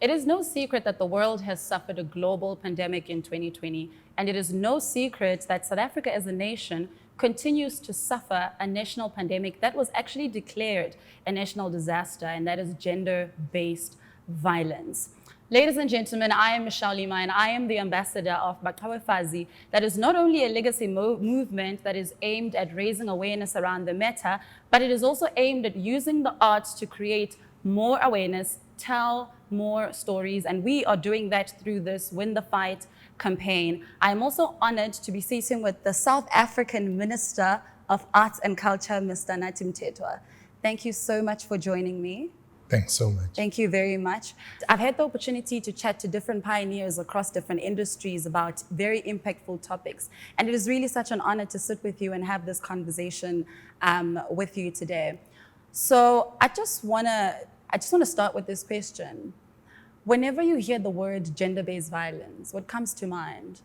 It is no secret that the world has suffered a global pandemic in 2020, and it is no secret that South Africa as a nation continues to suffer a national pandemic that was actually declared a national disaster, and that is gender-based violence. Ladies and gentlemen, I am Michelle Lima, and I am the ambassador of Baqhawefazi. That is not only a legacy movement that is aimed at raising awareness around the matter, but it is also aimed at using the arts to create more awareness, tell more stories, and we are doing that through this Win the Fight campaign. I'm also honored to be sitting with the South African Minister of Arts and Culture, Mr. Nathi Mthethwa. Thank you so much for joining me. Thanks so much. Thank you very much. I've had the opportunity to chat to different pioneers across different industries about very impactful topics. And it is really such an honor to sit with you and have this conversation with you today. So I just want to start with this question. Whenever you hear the word gender-based violence, what comes to mind?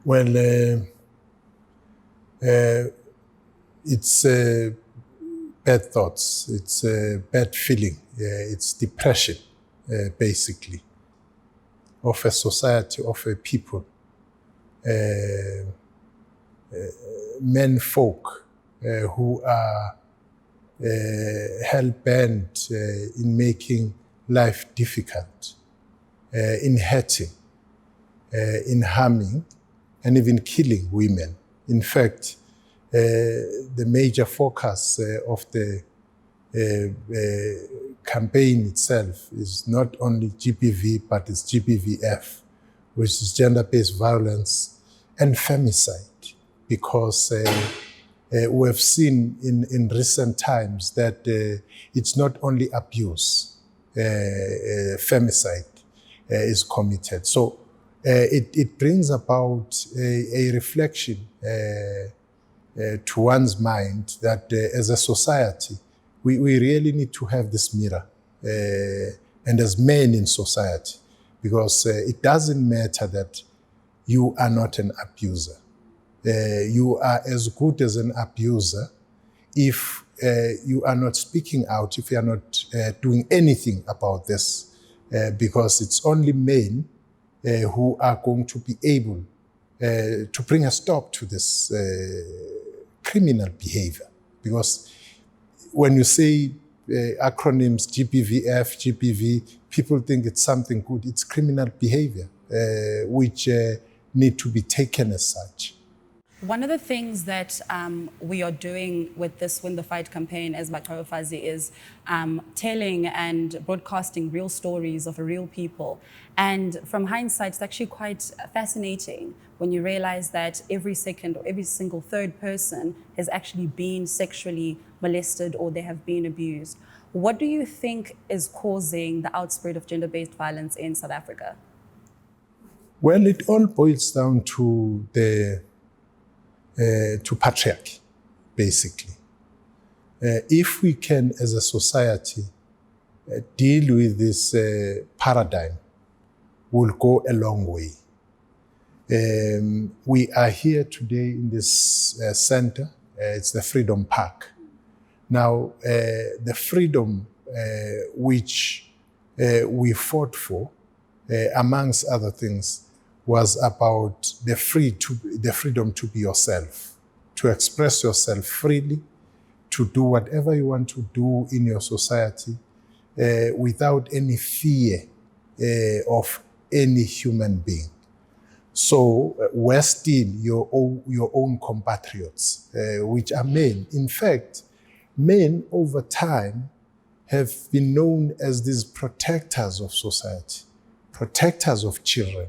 Well, it's bad thoughts, it's bad feeling, it's depression, basically, of a society, of a people. Men folk who are hell-bent in making life difficult, in hurting, in harming, and even killing women. In fact, the major focus of the campaign itself is not only GBV, but it's GBVF, which is gender-based violence and femicide, because we have seen in recent times that it's not only abuse, femicide is committed. So it brings about a reflection to one's mind that as a society, we really need to have this mirror, and as men in society, because it doesn't matter that you are not an abuser. You are as good as an abuser if you are not speaking out, if you are not doing anything about this, because it's only men who are going to be able to bring a stop to this criminal behavior. Because when you say acronyms GBVF, GBV, people think it's something good. It's criminal behavior, which need to be taken as such. One of the things that we are doing with this Win the Fight campaign as Baqhawefazi is telling and broadcasting real stories of real people. And from hindsight, it's actually quite fascinating when you realize that every second or every single third person has actually been sexually molested or they have been abused. What do you think is causing the outspread of gender-based violence in South Africa? Well, it all boils down to patriarchy, basically. If we can, as a society, deal with this paradigm, we'll go a long way. We are here today in this center. It's the Freedom Park. Now, the freedom which we fought for, amongst other things, was about the freedom to be yourself, to express yourself freely, to do whatever you want to do in your society without any fear of any human being. So we're still your own compatriots, which are men. In fact, men over time have been known as these protectors of society, protectors of children,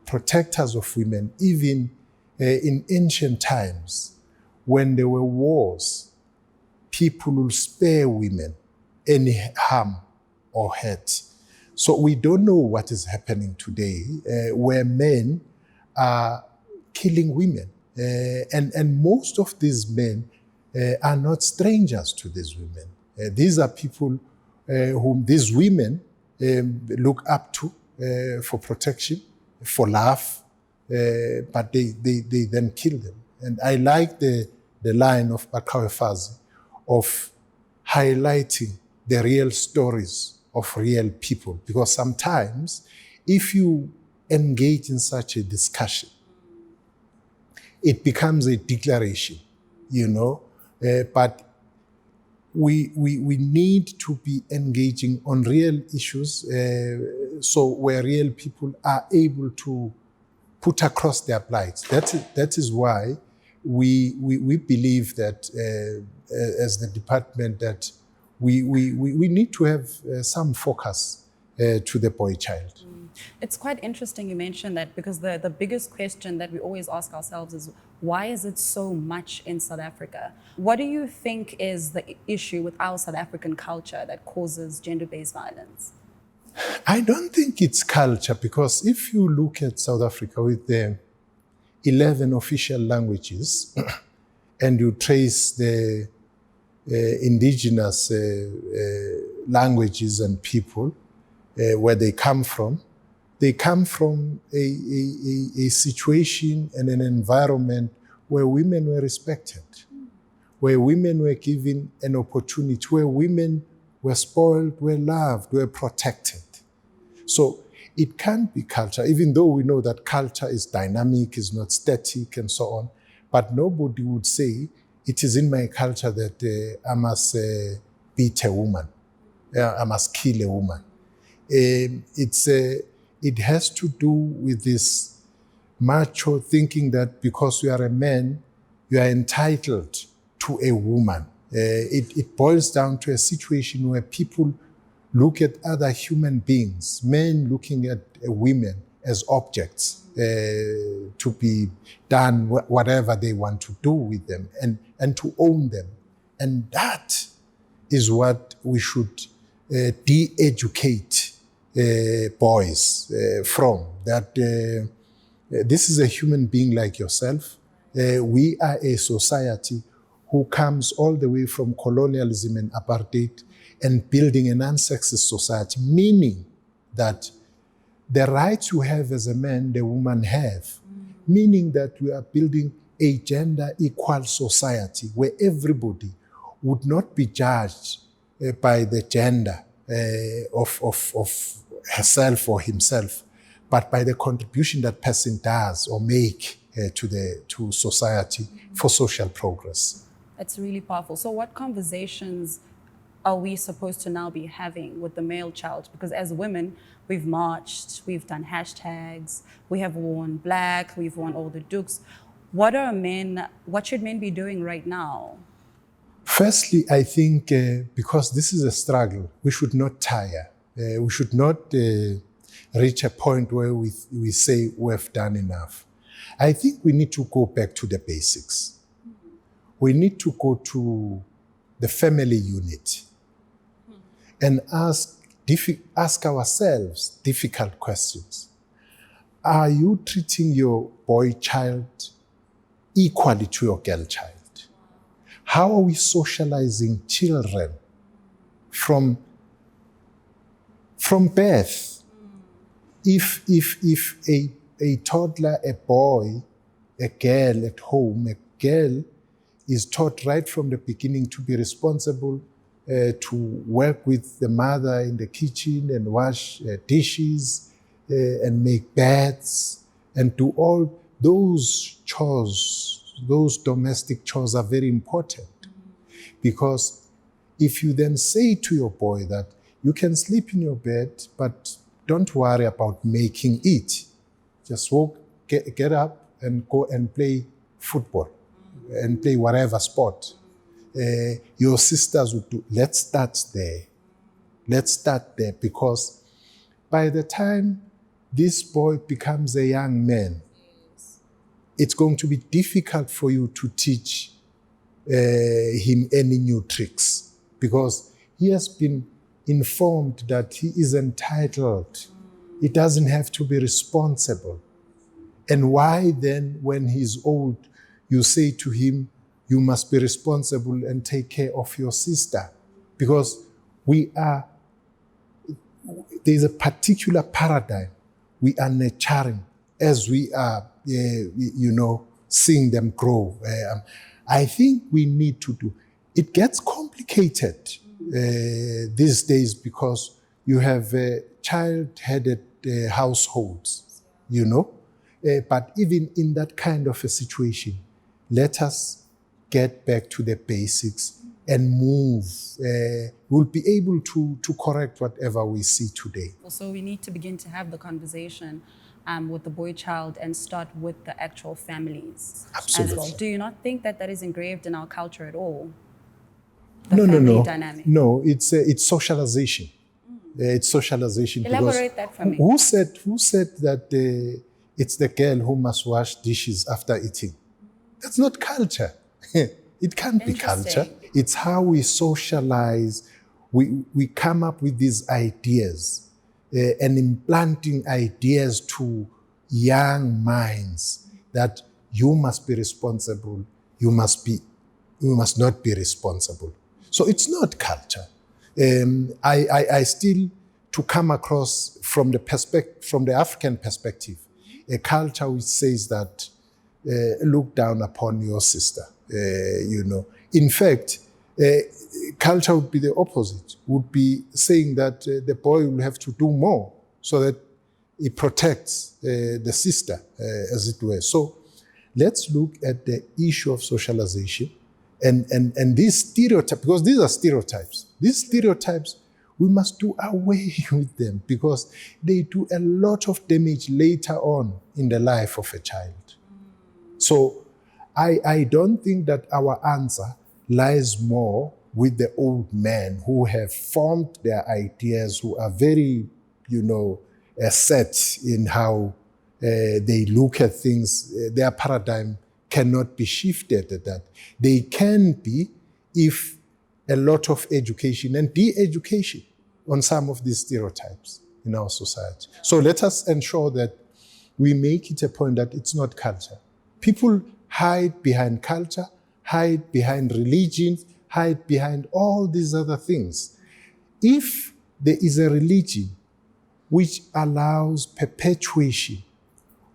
protectors of women. Even in ancient times, when there were wars, people will spare women any harm or hurt. So we don't know what is happening today, where men are killing women. And most of these men are not strangers to these women. These are people whom these women look up to for protection, for love, but they then kill them. And I like the line of Baqhawefazi of highlighting the real stories of real people. Because sometimes if you engage in such a discussion, it becomes a declaration, but we need to be engaging on real issues, so where real people are able to put across their plight. That is why we believe that as the department that we need to have some focus to the boy child. It's quite interesting you mentioned that, because the biggest question that we always ask ourselves is, why is it so much in South Africa? What do you think is the issue with our South African culture that causes gender-based violence? I don't think it's culture, because if you look at South Africa with the 11 official languages and you trace the indigenous languages and people, where they come from a situation and an environment where women were respected, where women were given an opportunity, where women were spoiled, were loved, were protected. So it can't be culture, even though we know that culture is dynamic, is not static, and so on. But nobody would say, it is in my culture that I must beat a woman, I must kill a woman. It has to do with this macho thinking that because you are a man, you are entitled to a woman. It boils down to a situation where people look at other human beings, men looking at women as objects to be done whatever they want to do with them and to own them. And that is what we should de-educate boys from, that this is a human being like yourself. We are a society who comes all the way from colonialism and apartheid and building an unsexist society, meaning that the rights you have as a man, the woman have, meaning that we are building a gender equal society where everybody would not be judged by the gender of herself or himself, but by the contribution that person does or make to society for social progress. That's really powerful. So what conversations are we supposed to now be having with the male child? Because as women, we've marched, we've done hashtags, we have worn black, we've worn all the dukes. What should men be doing right now? Firstly, I think because this is a struggle, we should not tire. We should not reach a point where we say we've done enough. I think we need to go back to the basics. We need to go to the family unit and ask ourselves difficult questions. Are you treating your boy child equally to your girl child? How are we socializing children from birth? If a toddler, a boy, a girl at home, a girl is taught right from the beginning to be responsible, to work with the mother in the kitchen and wash dishes and make beds and do all those chores. Those domestic chores are very important, because if you then say to your boy that you can sleep in your bed, but don't worry about making it. Just get up and go and play football and play whatever sport. Your sisters would do. Let's start there. Let's start there, because by the time this boy becomes a young man, it's going to be difficult for you to teach him any new tricks, because he has been informed that he is entitled. He doesn't have to be responsible. And why then, when he's old, you say to him, you must be responsible and take care of your sister? Because there's a particular paradigm we are nurturing as we are, seeing them grow. I think we need to do. It gets complicated these days, because you have child-headed households, you know. But even in that kind of a situation, let us get back to the basics and move. We'll be able to correct whatever we see today. So we need to begin to have the conversation with the boy child and start with the actual families Absolutely. as well. Do you not think that that is engraved in our culture at all? No. Dynamic. No, it's socialization. It's socialization. Elaborate that for me. Who said that it's the girl who must wash dishes after eating? That's not culture. It can't be culture. It's how we socialize. We come up with these ideas and implanting ideas to young minds that you must be responsible, you must not be responsible. So it's not culture. I still, to come across from the African perspective, a culture which says that look down upon your sister, you know. In fact, culture would be the opposite, would be saying that the boy will have to do more so that he protects the sister, as it were. So let's look at the issue of socialization and these stereotypes, because these are stereotypes. These stereotypes, we must do away with them because they do a lot of damage later on in the life of a child. So I don't think that our answer lies more with the old men who have formed their ideas, who are very, set in how they look at things. Their paradigm cannot be shifted at that. They can be if a lot of education and de-education on some of these stereotypes in our society. So let us ensure that we make it a point that it's not culture. People hide behind culture, hide behind religion, hide behind all these other things. If there is a religion which allows perpetuation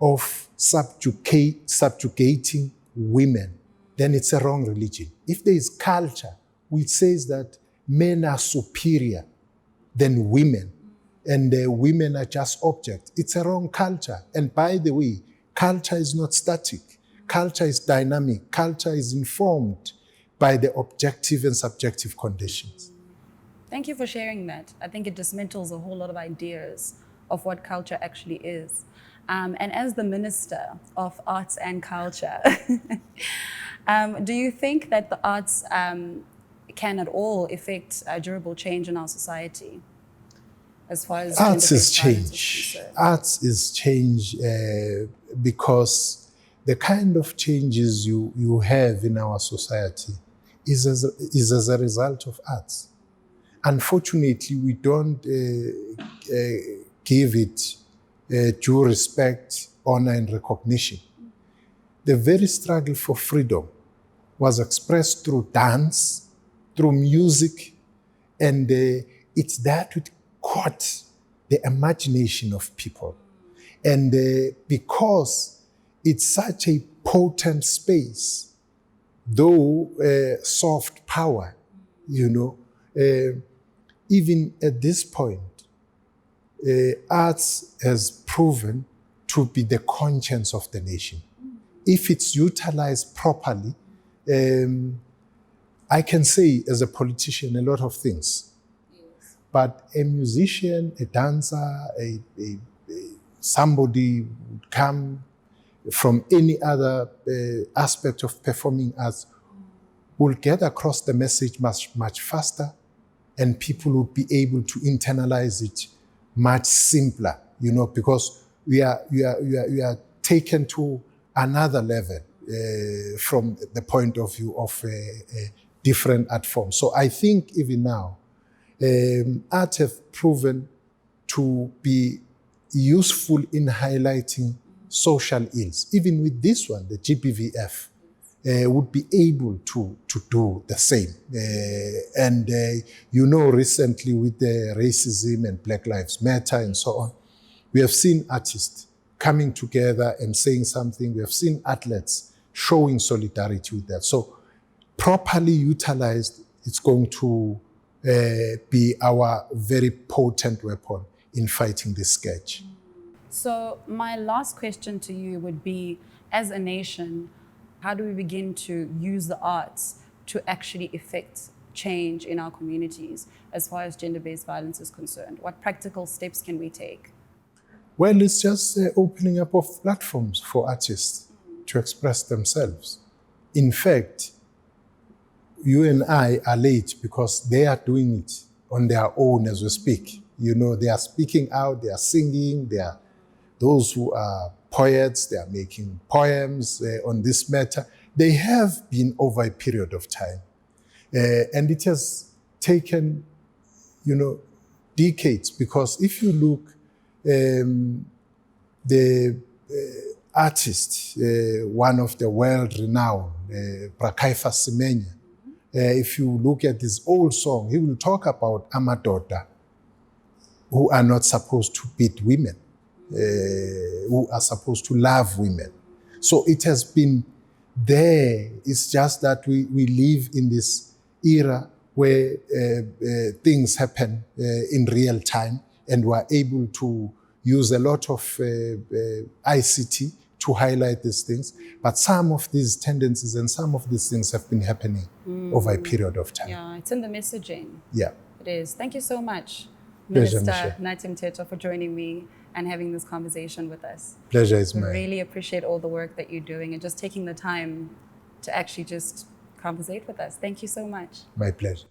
of subjugating women, then it's a wrong religion. If there is culture which says that men are superior than women and women are just objects, it's a wrong culture. And by the way, culture is not static. Culture is dynamic. Culture is informed by the objective and subjective conditions. Thank you for sharing that. I think it dismantles a whole lot of ideas of what culture actually is. And as the Minister of Arts and Culture, do you think that the arts can at all affect durable change in our society? As far as arts is change. Arts is change because the kind of changes you have in our society is as a result of arts. Unfortunately, we don't give it due respect, honor, and recognition. The very struggle for freedom was expressed through dance, through music, and it's that which caught the imagination of people. And because it's such a potent space, though soft power, even at this point, arts has proven to be the conscience of the nation. If it's utilized properly, I can say as a politician a lot of things. Yes. But a musician, a dancer, somebody would come from any other aspect of performing arts will get across the message much faster, and people will be able to internalize it much simpler, because we are taken to another level from the point of view of different art forms. So I think even now, art have proven to be useful in highlighting social ills. Even with this one, the GBVF would be able to do the same. And recently with the racism and Black Lives Matter and so on, we have seen artists coming together and saying something. We have seen athletes showing solidarity with that. So properly utilized, it's going to be our very potent weapon in fighting this scourge. So my last question to you would be, as a nation, how do we begin to use the arts to actually effect change in our communities as far as gender-based violence is concerned? What practical steps can we take? Well, it's just opening up of platforms for artists to express themselves. In fact, you and I are late because they are doing it on their own as we speak. You know, they are speaking out, they are singing, they are those who are poets, they are making poems on this matter. They have been over a period of time. And it has taken, decades, because if you look, the artist, one of the world-renowned, Brakaifa Semenya, if you look at his old song, he will talk about amadoda who are not supposed to beat women, who are supposed to love women. So it has been there. It's just that we live in this era where things happen in real time, and we're able to use a lot of ICT to highlight these things. But some of these tendencies and some of these things have been happening over a period of time. Yeah, it's in the messaging. Yeah. It is. Thank you so much, Pleasure, Minister Michelle. Nathi Mthethwa, for joining me and having this conversation with us. Pleasure is We mine. really appreciate all the work that you're doing and just taking the time to actually just conversate with us. Thank you so much. My pleasure.